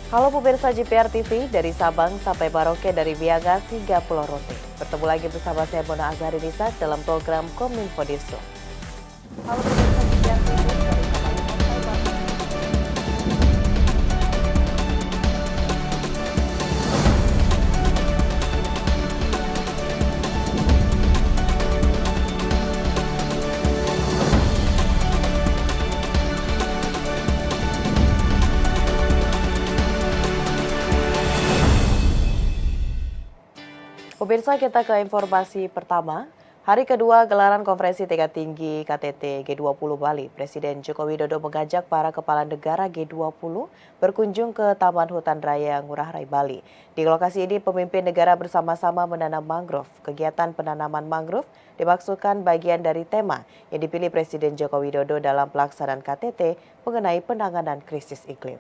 Halo pemirsa GPR TV, dari Sabang sampai Merauke, dari Miangas hingga Pulau Rote. Bertemu lagi bersama saya Mona Azhari Nisa dalam program Kominfo Disu. Halo pemirsa GPR TV, dari Sabang sampai Merauke. Pemirsa, kita ke informasi pertama. Hari kedua gelaran konferensi tingkat tinggi KTT G20 Bali, Presiden Joko Widodo mengajak para kepala negara G20 berkunjung ke Taman Hutan Raya Ngurah Rai Bali. Di lokasi ini, pemimpin negara bersama-sama menanam mangrove. Kegiatan penanaman mangrove dimaksudkan bagian dari tema yang dipilih Presiden Joko Widodo dalam pelaksanaan KTT mengenai penanganan krisis iklim.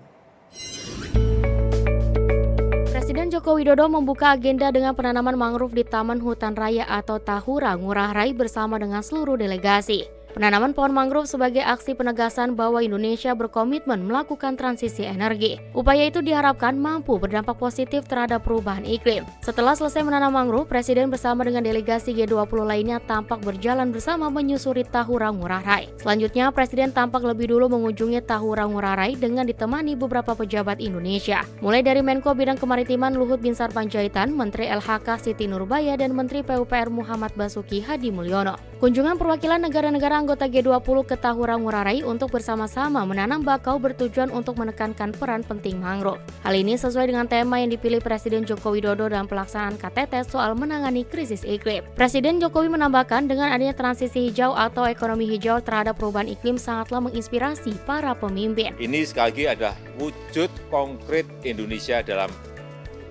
Presiden Joko Widodo membuka agenda dengan penanaman mangrove di Taman Hutan Raya atau Tahura Ngurah Rai bersama dengan seluruh delegasi. Penanaman pohon mangrove sebagai aksi penegasan bahwa Indonesia berkomitmen melakukan transisi energi. Upaya itu diharapkan mampu berdampak positif terhadap perubahan iklim. Setelah selesai menanam mangrove, Presiden bersama dengan delegasi G20 lainnya tampak berjalan bersama menyusuri Tahura Ngurah Rai. Selanjutnya, Presiden tampak lebih dulu mengunjungi Tahura Ngurah Rai dengan ditemani beberapa pejabat Indonesia. Mulai dari Menko Bidang Kemaritiman Luhut Binsar Panjaitan, Menteri LHK Siti Nurbaya, dan Menteri PUPR Muhammad Basuki Hadi Mulyono. Kunjungan perwakilan negara-negara anggota G20 ke Tahura Ngurah Rai untuk bersama-sama menanam bakau bertujuan untuk menekankan peran penting mangrove. Hal ini sesuai dengan tema yang dipilih Presiden Joko Widodo dalam pelaksanaan KTT soal menangani krisis iklim. Presiden Jokowi menambahkan dengan adanya transisi hijau atau ekonomi hijau terhadap perubahan iklim sangatlah menginspirasi para pemimpin. Ini sekali lagi adalah wujud konkret Indonesia dalam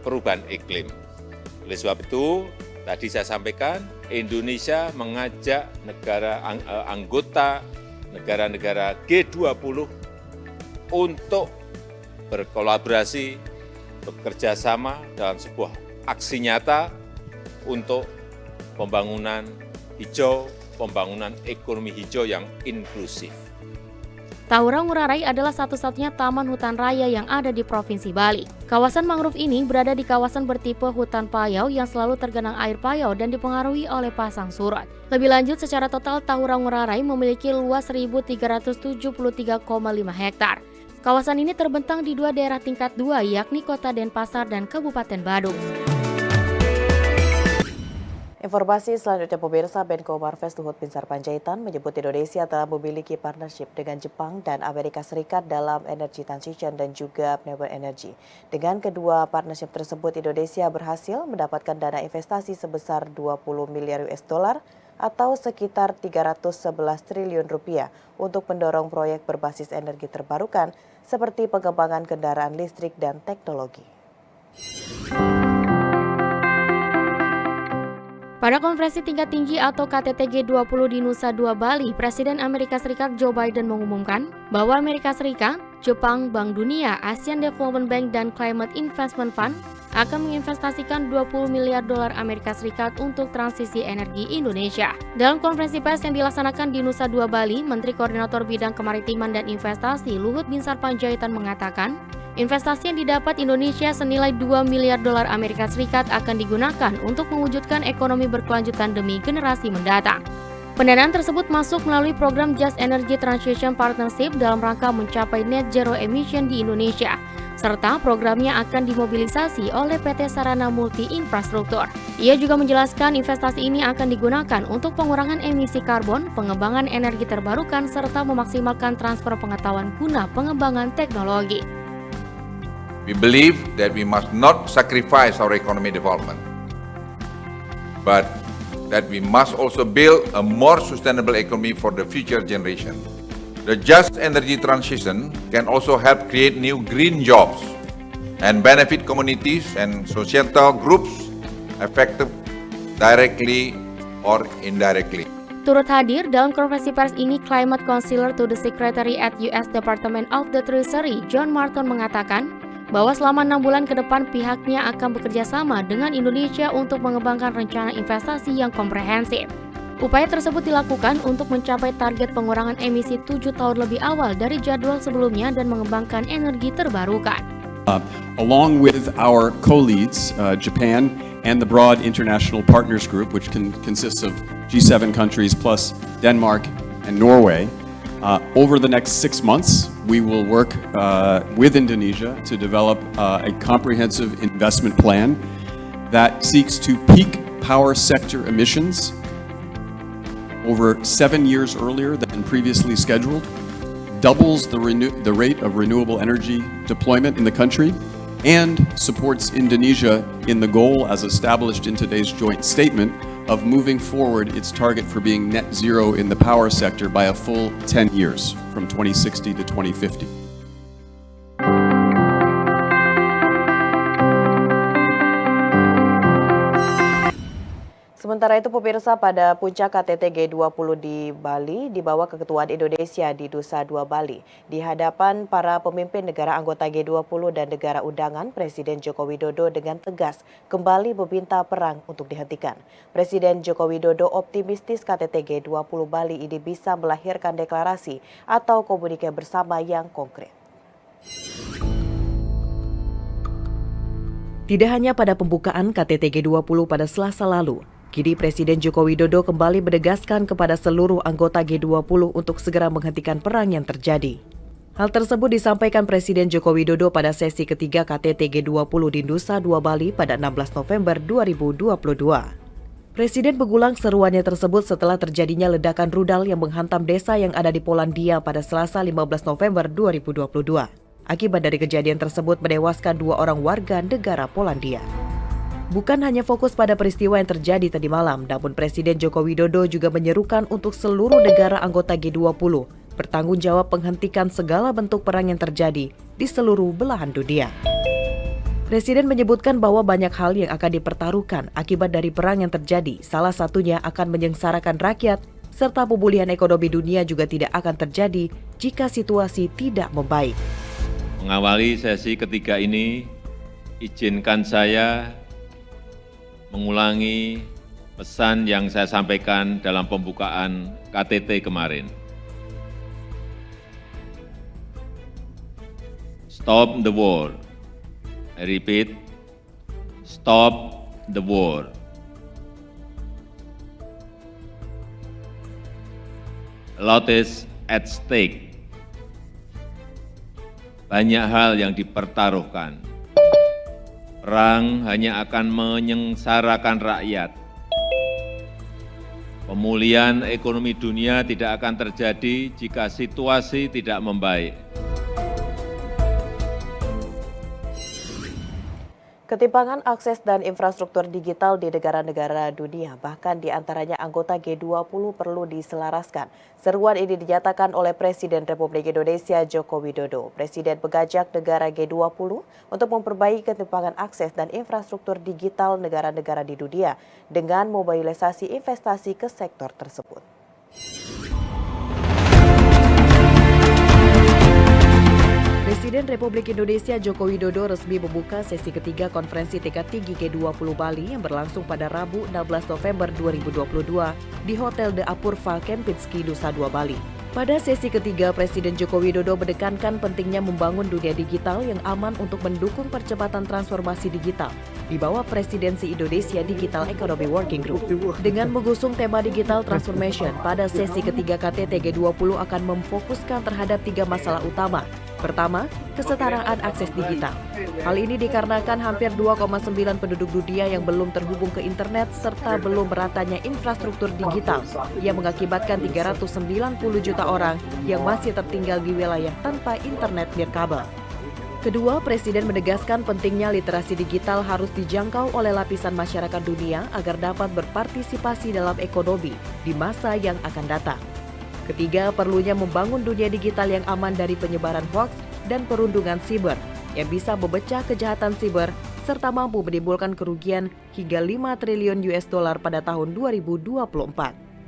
perubahan iklim. Oleh sebab itu, tadi saya sampaikan, Indonesia mengajak anggota negara-negara G20 untuk berkolaborasi, bekerja sama dalam sebuah aksi nyata untuk pembangunan hijau, pembangunan ekonomi hijau yang inklusif. Tahura Ngurah Rai adalah satu-satunya taman hutan raya yang ada di Provinsi Bali. Kawasan mangrove ini berada di kawasan bertipe hutan payau yang selalu tergenang air payau dan dipengaruhi oleh pasang surut. Lebih lanjut, secara total Tahura Ngurah Rai memiliki luas 1.373,5 hektar. Kawasan ini terbentang di dua daerah tingkat 2, yakni Kota Denpasar dan Kabupaten Badung. Informasi selanjutnya pemirsa, Menko Marves Luhut Binsar Panjaitan menyebut Indonesia telah memiliki partnership dengan Jepang dan Amerika Serikat dalam energy transition dan juga renewable energy. Dengan kedua partnership tersebut, Indonesia berhasil mendapatkan dana investasi sebesar 20 miliar US dollar atau sekitar 311 triliun rupiah untuk mendorong proyek berbasis energi terbarukan seperti pengembangan kendaraan listrik dan teknologi. Pada konferensi tingkat tinggi atau KTT G20 di Nusa Dua Bali, Presiden Amerika Serikat Joe Biden mengumumkan bahwa Amerika Serikat, Jepang, Bank Dunia, Asian Development Bank, dan Climate Investment Fund akan menginvestasikan 20 miliar dolar Amerika Serikat untuk transisi energi Indonesia. Dalam konferensi pers yang dilaksanakan di Nusa Dua Bali, Menteri Koordinator Bidang Kemaritiman dan Investasi Luhut Binsar Panjaitan mengatakan, investasi yang didapat Indonesia senilai 2 miliar dolar Amerika Serikat akan digunakan untuk mewujudkan ekonomi berkelanjutan demi generasi mendatang. Pendanaan tersebut masuk melalui program Just Energy Transition Partnership dalam rangka mencapai net zero emission di Indonesia, serta programnya akan dimobilisasi oleh PT Sarana Multi Infrastruktur. Ia juga menjelaskan investasi ini akan digunakan untuk pengurangan emisi karbon, pengembangan energi terbarukan, serta memaksimalkan transfer pengetahuan guna pengembangan teknologi. We believe that we must not sacrifice our economic development, but that we must also build a more sustainable economy for the future generation. The just energy transition can also help create new green jobs and benefit communities and societal groups affected directly or indirectly. Turut hadir dalam konferensi pers ini, Climate Counselor to the Secretary at US Department of the Treasury, John Marton, mengatakan bahwa selama 6 bulan ke depan pihaknya akan bekerja sama dengan Indonesia untuk mengembangkan rencana investasi yang komprehensif. Upaya tersebut dilakukan untuk mencapai target pengurangan emisi 7 tahun lebih awal dari jadwal sebelumnya dan mengembangkan energi terbarukan. along with our co-leads, Japan and the broad international partners group, which consists of G7 countries plus Denmark and Norway. Over the next 6 months, we will work with Indonesia to develop a comprehensive investment plan that seeks to peak power sector emissions over 7 years earlier than previously scheduled, doubles the rate of renewable energy deployment in the country, and supports Indonesia in the goal, as established in today's joint statement, of moving forward its target for being net zero in the power sector by a full 10 years, from 2060 to 2050. Sementara itu pemirsa, pada puncak KTT G20 di Bali di bawah keketuaan Indonesia di Nusa Dua Bali, di hadapan para pemimpin negara anggota G20 dan negara undangan, Presiden Joko Widodo dengan tegas kembali meminta perang untuk dihentikan. Presiden Joko Widodo optimistis KTT G20 Bali ini bisa melahirkan deklarasi atau komunike bersama yang konkret. Tidak hanya pada pembukaan KTT G20 pada Selasa lalu, kini Presiden Joko Widodo kembali menegaskan kepada seluruh anggota G20 untuk segera menghentikan perang yang terjadi. Hal tersebut disampaikan Presiden Joko Widodo pada sesi ketiga KTT G20 di Nusa Dua Bali pada 16 November 2022. Presiden mengulang seruannya tersebut setelah terjadinya ledakan rudal yang menghantam desa yang ada di Polandia pada Selasa 15 November 2022. Akibat dari kejadian tersebut menewaskan 2 orang warga negara Polandia. Bukan hanya fokus pada peristiwa yang terjadi tadi malam, namun Presiden Joko Widodo juga menyerukan untuk seluruh negara anggota G20 bertanggung jawab menghentikan segala bentuk perang yang terjadi di seluruh belahan dunia. Presiden menyebutkan bahwa banyak hal yang akan dipertaruhkan akibat dari perang yang terjadi, salah satunya akan menyengsarakan rakyat, serta pemulihan ekonomi dunia juga tidak akan terjadi jika situasi tidak membaik. Mengawali sesi ketiga ini, izinkan saya mengulangi pesan yang saya sampaikan dalam pembukaan KTT kemarin. Stop the war. I repeat, stop the war. A lot is at stake. Banyak hal yang dipertaruhkan. Perang hanya akan menyengsarakan rakyat. Pemulihan ekonomi dunia tidak akan terjadi jika situasi tidak membaik. Ketimpangan akses dan infrastruktur digital di negara-negara dunia, bahkan di antaranya anggota G20 perlu diselaraskan. Seruan ini dinyatakan oleh Presiden Republik Indonesia Joko Widodo. Presiden mengajak negara G20 untuk memperbaiki ketimpangan akses dan infrastruktur digital negara-negara di dunia dengan mobilisasi investasi ke sektor tersebut. Presiden Republik Indonesia Joko Widodo resmi membuka sesi ketiga konferensi tingkat tinggi G20 Bali yang berlangsung pada Rabu 16 November 2022 di Hotel The Apurva Kempinski, Nusa Dua Bali. Pada sesi ketiga, Presiden Joko Widodo menekankan pentingnya membangun dunia digital yang aman untuk mendukung percepatan transformasi digital di bawah Presidensi Indonesia Digital Economy Working Group. Dengan mengusung tema Digital Transformation, pada sesi ketiga KTT G20 akan memfokuskan terhadap 3 masalah utama. Pertama, kesetaraan akses digital. Hal ini dikarenakan hampir 2,9 penduduk dunia yang belum terhubung ke internet serta belum meratanya infrastruktur digital yang mengakibatkan 390 juta orang yang masih tertinggal di wilayah tanpa internet nirkabel. Kedua, Presiden menegaskan pentingnya literasi digital harus dijangkau oleh lapisan masyarakat dunia agar dapat berpartisipasi dalam ekonomi di masa yang akan datang. Ketiga, perlunya membangun dunia digital yang aman dari penyebaran hoaks dan perundungan siber yang bisa memecah kejahatan siber serta mampu menimbulkan kerugian hingga 5 triliun US dollar pada tahun 2024.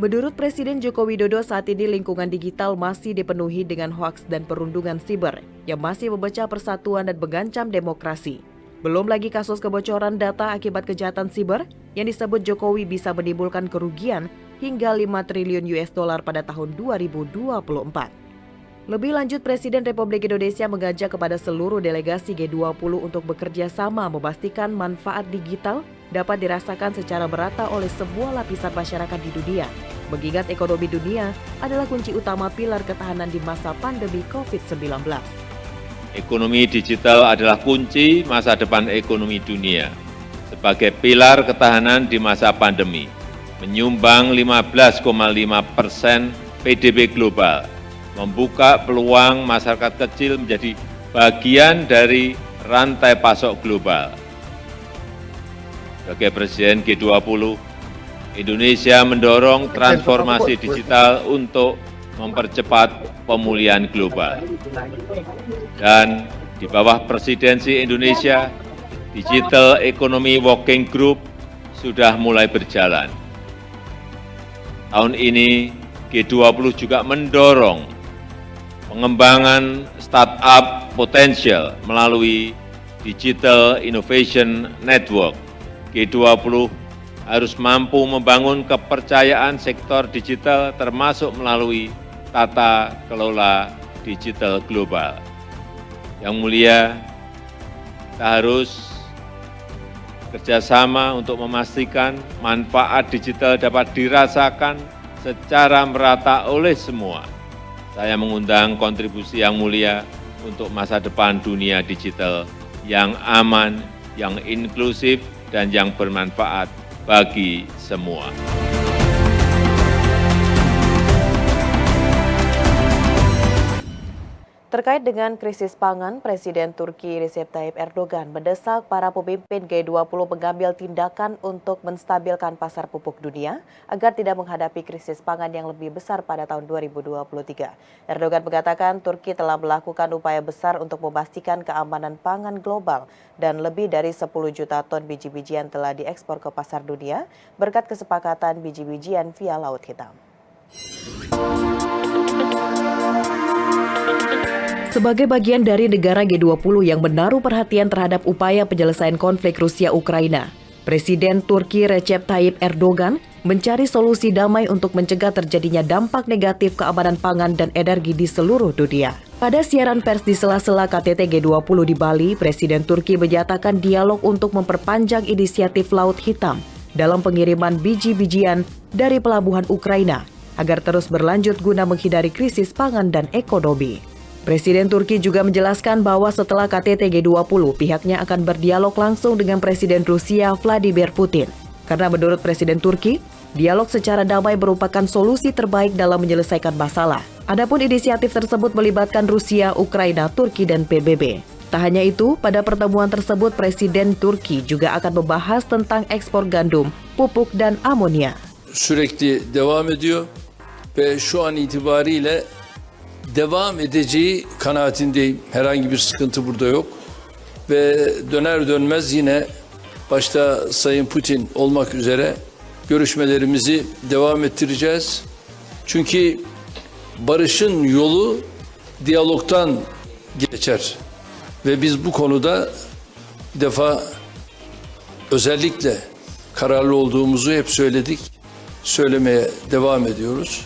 Menurut Presiden Joko Widodo, saat ini lingkungan digital masih dipenuhi dengan hoaks dan perundungan siber yang masih memecah persatuan dan mengancam demokrasi. Belum lagi kasus kebocoran data akibat kejahatan siber yang disebut Jokowi bisa menimbulkan kerugian hingga 5 triliun US dollar pada tahun 2024. Lebih lanjut, Presiden Republik Indonesia mengajak kepada seluruh delegasi G20 untuk bekerja sama memastikan manfaat digital dapat dirasakan secara merata oleh semua lapisan masyarakat di dunia. Mengingat ekonomi dunia adalah kunci utama pilar ketahanan di masa pandemi COVID-19. Ekonomi digital adalah kunci masa depan ekonomi dunia. Sebagai pilar ketahanan di masa pandemi, menyumbang 15,5% PDB global, membuka peluang masyarakat kecil menjadi bagian dari rantai pasok global. Sebagai Presiden G20, Indonesia mendorong transformasi digital untuk mempercepat pemulihan global. Dan di bawah presidensi Indonesia, Digital Economy Working Group sudah mulai berjalan. Tahun ini, G20 juga mendorong pengembangan startup potensial melalui Digital Innovation Network. G20 harus mampu membangun kepercayaan sektor digital termasuk melalui tata kelola digital global. Yang mulia, kita harus kerjasama untuk memastikan manfaat digital dapat dirasakan secara merata oleh semua. Saya mengundang kontribusi yang mulia untuk masa depan dunia digital yang aman, yang inklusif, dan yang bermanfaat bagi semua. Terkait dengan krisis pangan, Presiden Turki Recep Tayyip Erdogan mendesak para pemimpin G20 mengambil tindakan untuk menstabilkan pasar pupuk dunia agar tidak menghadapi krisis pangan yang lebih besar pada tahun 2023. Erdogan mengatakan Turki telah melakukan upaya besar untuk memastikan keamanan pangan global dan lebih dari 10 juta ton biji-bijian telah diekspor ke pasar dunia berkat kesepakatan biji-bijian via Laut Hitam. Sebagai bagian dari negara G20 yang menaruh perhatian terhadap upaya penyelesaian konflik Rusia-Ukraina, Presiden Turki Recep Tayyip Erdogan mencari solusi damai untuk mencegah terjadinya dampak negatif keamanan pangan dan energi di seluruh dunia. Pada siaran pers di sela-sela KTT G20 di Bali, Presiden Turki menyatakan dialog untuk memperpanjang inisiatif Laut Hitam dalam pengiriman biji-bijian dari pelabuhan Ukraina agar terus berlanjut guna menghindari krisis pangan dan ekonomi. Presiden Turki juga menjelaskan bahwa setelah KTT G20, pihaknya akan berdialog langsung dengan Presiden Rusia Vladimir Putin. Karena menurut Presiden Turki, dialog secara damai merupakan solusi terbaik dalam menyelesaikan masalah. Adapun inisiatif tersebut melibatkan Rusia, Ukraina, Turki, dan PBB. Tak hanya itu, pada pertemuan tersebut Presiden Turki juga akan membahas tentang ekspor gandum, pupuk, dan amonia. Sürekli devam ediyor ve şu an itibariyle devam edeceği kanaatindeyim. Herhangi bir sıkıntı burada yok. Ve döner dönmez yine başta Sayın Putin olmak üzere görüşmelerimizi devam ettireceğiz. Çünkü barışın yolu diyalogtan geçer. Ve biz bu konuda bir defa özellikle kararlı olduğumuzu hep söyledik. Söylemeye devam ediyoruz.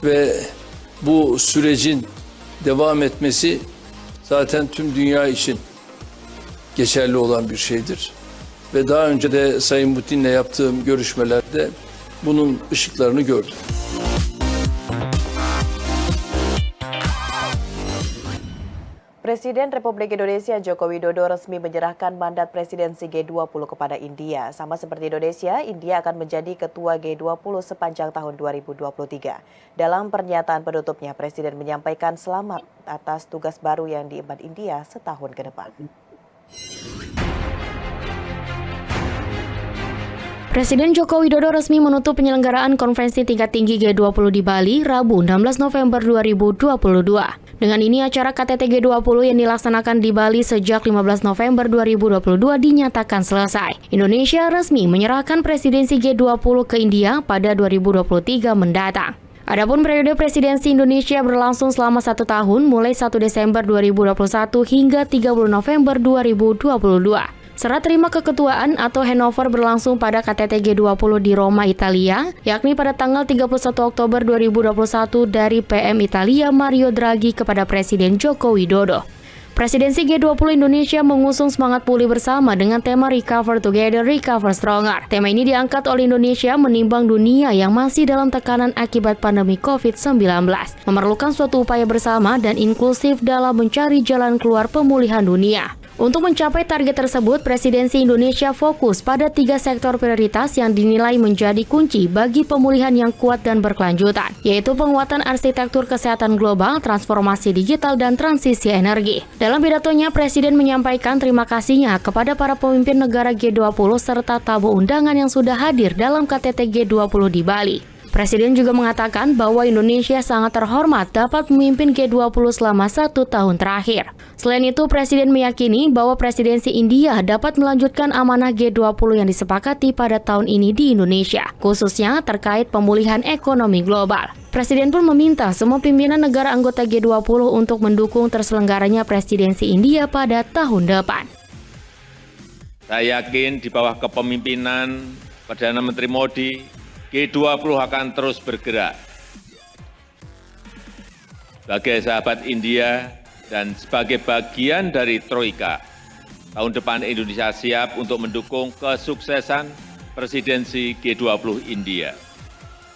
Ve bu sürecin devam etmesi zaten tüm dünya için geçerli olan bir şeydir. Ve daha önce de Sayın Putin'le yaptığım görüşmelerde bunun ışıklarını gördüm. Presiden Republik Indonesia Joko Widodo resmi menyerahkan mandat presidensi G20 kepada India. Sama seperti Indonesia, India akan menjadi ketua G20 sepanjang tahun 2023. Dalam pernyataan penutupnya, Presiden menyampaikan selamat atas tugas baru yang diemban India setahun ke depan. Presiden Joko Widodo resmi menutup penyelenggaraan konferensi tingkat tinggi G20 di Bali, Rabu 16 November 2022. Dengan ini, acara KTT G20 yang dilaksanakan di Bali sejak 15 November 2022 dinyatakan selesai. Indonesia resmi menyerahkan presidensi G20 ke India pada 2023 mendatang. Adapun periode presidensi Indonesia berlangsung selama 1 tahun mulai 1 Desember 2021 hingga 30 November 2022. Serah terima keketuaan atau handover berlangsung pada KTT G20 di Roma, Italia, yakni pada tanggal 31 Oktober 2021 dari PM Italia Mario Draghi kepada Presiden Joko Widodo. Presidensi G20 Indonesia mengusung semangat pulih bersama dengan tema Recover Together, Recover Stronger. Tema ini diangkat oleh Indonesia menimbang dunia yang masih dalam tekanan akibat pandemi COVID-19, memerlukan suatu upaya bersama dan inklusif dalam mencari jalan keluar pemulihan dunia. Untuk mencapai target tersebut, Presidensi Indonesia fokus pada 3 sektor prioritas yang dinilai menjadi kunci bagi pemulihan yang kuat dan berkelanjutan, yaitu penguatan arsitektur kesehatan global, transformasi digital, dan transisi energi. Dalam pidatonya, Presiden menyampaikan terima kasihnya kepada para pemimpin negara G20 serta tamu undangan yang sudah hadir dalam KTT G20 di Bali. Presiden juga mengatakan bahwa Indonesia sangat terhormat dapat memimpin G20 selama 1 tahun terakhir. Selain itu, Presiden meyakini bahwa presidensi India dapat melanjutkan amanah G20 yang disepakati pada tahun ini di Indonesia, khususnya terkait pemulihan ekonomi global. Presiden pun meminta semua pimpinan negara anggota G20 untuk mendukung terselenggaranya presidensi India pada tahun depan. Saya yakin di bawah kepemimpinan Perdana Menteri Modi, G20 akan terus bergerak. Sebagai sahabat India dan sebagai bagian dari Troika, tahun depan Indonesia siap untuk mendukung kesuksesan presidensi G20 India.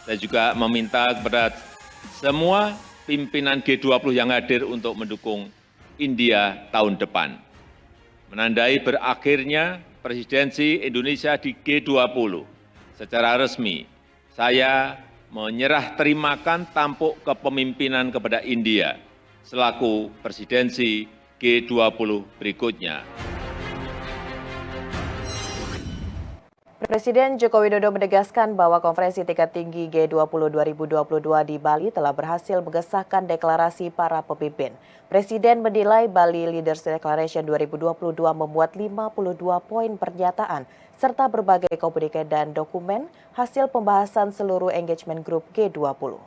Saya juga meminta kepada semua pimpinan G20 yang hadir untuk mendukung India tahun depan. Menandai berakhirnya presidensi Indonesia di G20 secara resmi, saya menyerah terimakan tampuk kepemimpinan kepada India selaku presidensi G20 berikutnya. Presiden Joko Widodo menegaskan bahwa konferensi tingkat tinggi G20 2022 di Bali telah berhasil mengesahkan deklarasi para pemimpin. Presiden menilai Bali Leaders Declaration 2022 memuat 52 poin pernyataan serta berbagai komuniké dan dokumen hasil pembahasan seluruh engagement group G20.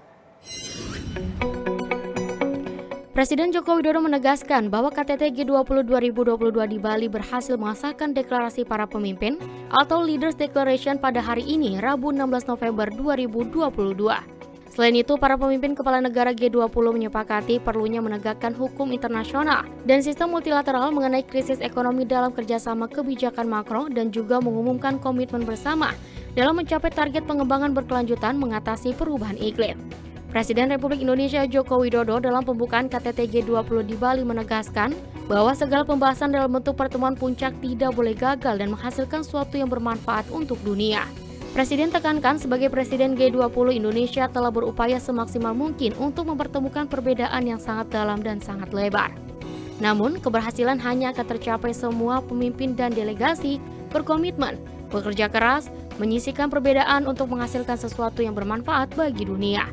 Presiden Joko Widodo menegaskan bahwa KTT G20 2022 di Bali berhasil mengesahkan deklarasi para pemimpin atau Leaders Declaration pada hari ini, Rabu 16 November 2022. Selain itu, para pemimpin kepala negara G20 menyepakati perlunya menegakkan hukum internasional dan sistem multilateral mengenai krisis ekonomi dalam kerjasama kebijakan makro dan juga mengumumkan komitmen bersama dalam mencapai target pengembangan berkelanjutan mengatasi perubahan iklim. Presiden Republik Indonesia Joko Widodo dalam pembukaan KTT G20 di Bali menegaskan bahwa segala pembahasan dalam bentuk pertemuan puncak tidak boleh gagal dan menghasilkan sesuatu yang bermanfaat untuk dunia. Presiden tekankan sebagai Presiden G20 Indonesia telah berupaya semaksimal mungkin untuk mempertemukan perbedaan yang sangat dalam dan sangat lebar. Namun, keberhasilan hanya akan tercapai semua pemimpin dan delegasi berkomitmen, bekerja keras, menyisihkan perbedaan untuk menghasilkan sesuatu yang bermanfaat bagi dunia.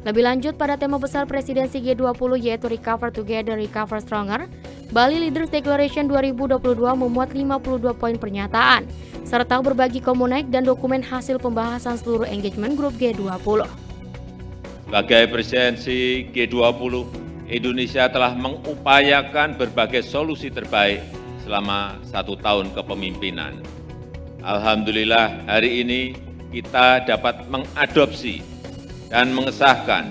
Lebih lanjut pada tema besar presidensi G20 yaitu Recover Together, Recover Stronger, Bali Leaders Declaration 2022 memuat 52 poin pernyataan, serta berbagi komunik dan dokumen hasil pembahasan seluruh engagement group G20. Sebagai presidensi G20, Indonesia telah mengupayakan berbagai solusi terbaik selama 1 tahun kepemimpinan. Alhamdulillah hari ini kita dapat mengadopsi dan mengesahkan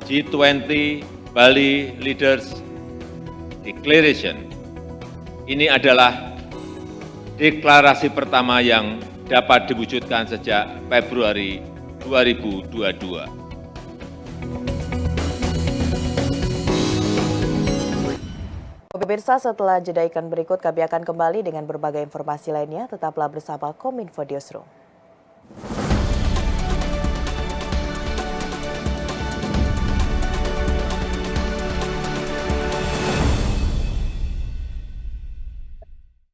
G20 Bali Leaders Declaration. Ini adalah deklarasi pertama yang dapat diwujudkan sejak Februari 2022. Pemirsa, setelah jeda iklan berikut kami akan kembali dengan berbagai informasi lainnya. Tetaplah bersama Kominfo Newsroom.